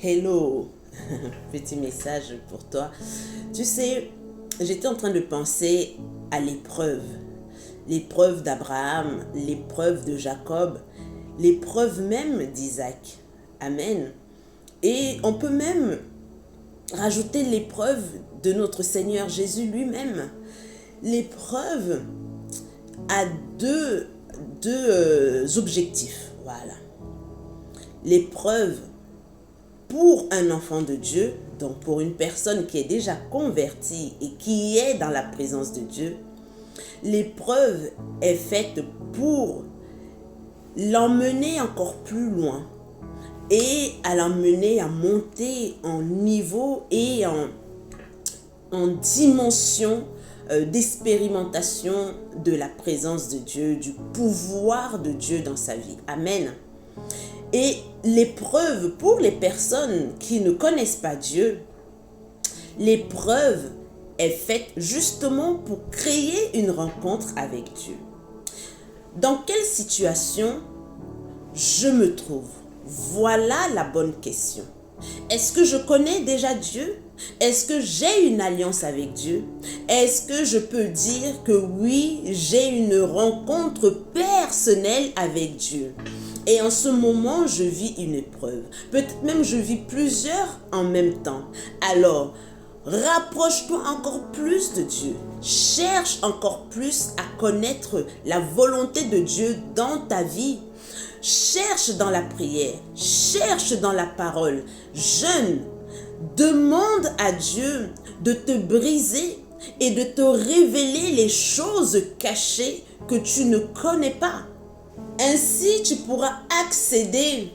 Hello, petit message pour toi. Tu sais, j'étais en train de penser à l'épreuve d'Abraham, l'épreuve de Jacob, l'épreuve même d'Isaac. Amen. Et on peut même rajouter l'épreuve de notre Seigneur Jésus lui-même. L'épreuve a deux objectifs. Voilà. L'épreuve pour un enfant de Dieu, donc pour une personne qui est déjà convertie et qui est dans la présence de Dieu, l'épreuve est faite pour l'emmener encore plus loin et à l'emmener à monter en niveau et en dimension d'expérimentation de la présence de Dieu, du pouvoir de Dieu dans sa vie. Amen. Et l'épreuve pour les personnes qui ne connaissent pas Dieu, l'épreuve est faite justement pour créer une rencontre avec Dieu. Dans quelle situation je me trouve? Voilà la bonne question. Est-ce que je connais déjà Dieu? Est-ce que j'ai une alliance avec Dieu? Est-ce que je peux dire que oui, j'ai une rencontre personnelle avec Dieu? Et en ce moment, je vis une épreuve. Peut-être même je vis plusieurs en même temps. Alors, rapproche-toi encore plus de Dieu. Cherche encore plus à connaître la volonté de Dieu dans ta vie. Cherche dans la prière. Cherche dans la parole. Jeûne. Demande à Dieu de te briser et de te révéler les choses cachées que tu ne connais pas. Ainsi, tu pourras accéder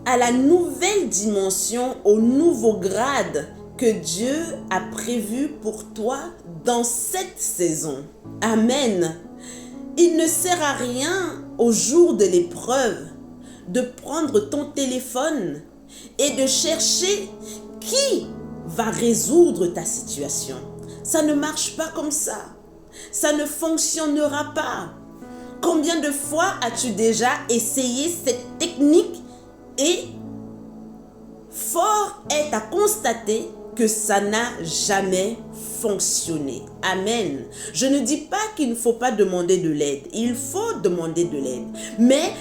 à la nouvelle dimension, au nouveau grade que Dieu a prévu pour toi dans cette saison. Amen. Il ne sert à rien au jour de l'épreuve de prendre ton téléphone et de chercher qui va résoudre ta situation. Ça ne marche pas comme ça. Ça ne fonctionnera pas. Combien de fois as-tu déjà essayé cette technique et fort est à constater que ça n'a jamais fonctionné. Amen. Je ne dis pas qu'il ne faut pas demander de l'aide. Il faut demander de l'aide. Mais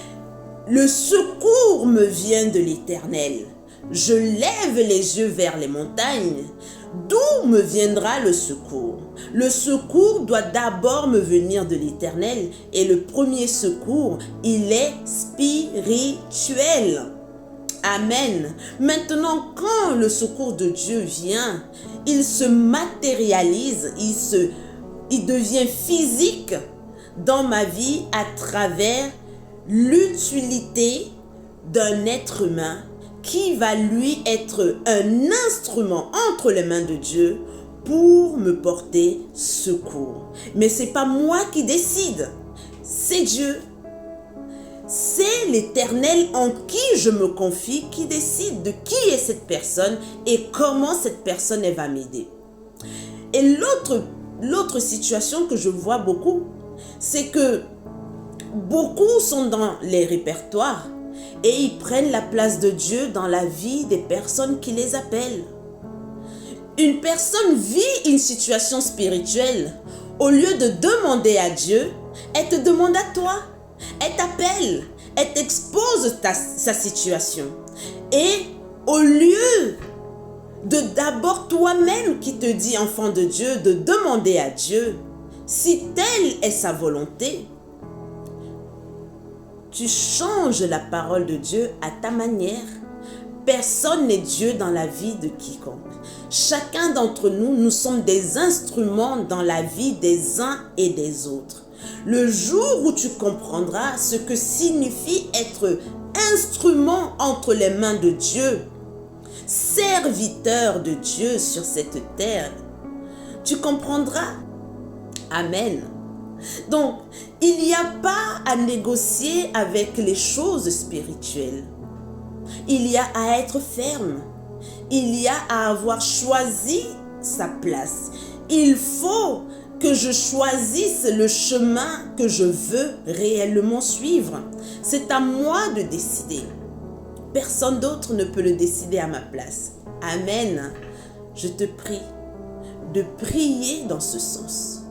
le secours me vient de l'Éternel. Je lève les yeux vers les montagnes. D'où me viendra le secours? Le secours doit d'abord me venir de l'Éternel. Et le premier secours, il est spirituel. Amen. Maintenant, quand le secours de Dieu vient, il se matérialise, il devient physique dans ma vie à travers l'utilité d'un être humain qui va lui être un instrument entre les mains de Dieu pour me porter secours. Mais ce n'est pas moi qui décide, c'est Dieu. C'est l'Éternel en qui je me confie qui décide de qui est cette personne et comment cette personne elle va m'aider. Et l'autre situation que je vois beaucoup, c'est que beaucoup sont dans les répertoires et ils prennent la place de Dieu dans la vie des personnes qui les appellent. Une personne vit une situation spirituelle. Au lieu de demander à Dieu, elle te demande à toi. Elle t'appelle, elle t'expose sa situation. Et au lieu de d'abord toi-même qui te dis enfant de Dieu, de demander à Dieu, si telle est sa volonté, tu changes la parole de Dieu à ta manière. Personne n'est Dieu dans la vie de quiconque. Chacun d'entre nous, nous sommes des instruments dans la vie des uns et des autres. Le jour où tu comprendras ce que signifie être instrument entre les mains de Dieu, serviteur de Dieu sur cette terre, tu comprendras. Amen. Donc, il n'y a pas à négocier avec les choses spirituelles. Il y a à être ferme. Il y a à avoir choisi sa place. Il faut que je choisisse le chemin que je veux réellement suivre. C'est à moi de décider. Personne d'autre ne peut le décider à ma place. Amen. Je te prie de prier dans ce sens,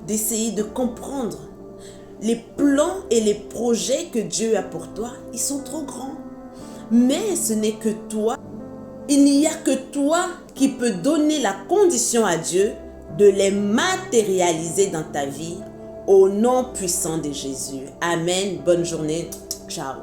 d'essayer de comprendre les plans et les projets que Dieu a pour toi. Ils sont trop grands. Mais ce n'est que toi. Il n'y a que toi qui peux donner la condition à Dieu de les matérialiser dans ta vie au nom puissant de Jésus. Amen. Bonne journée. Ciao.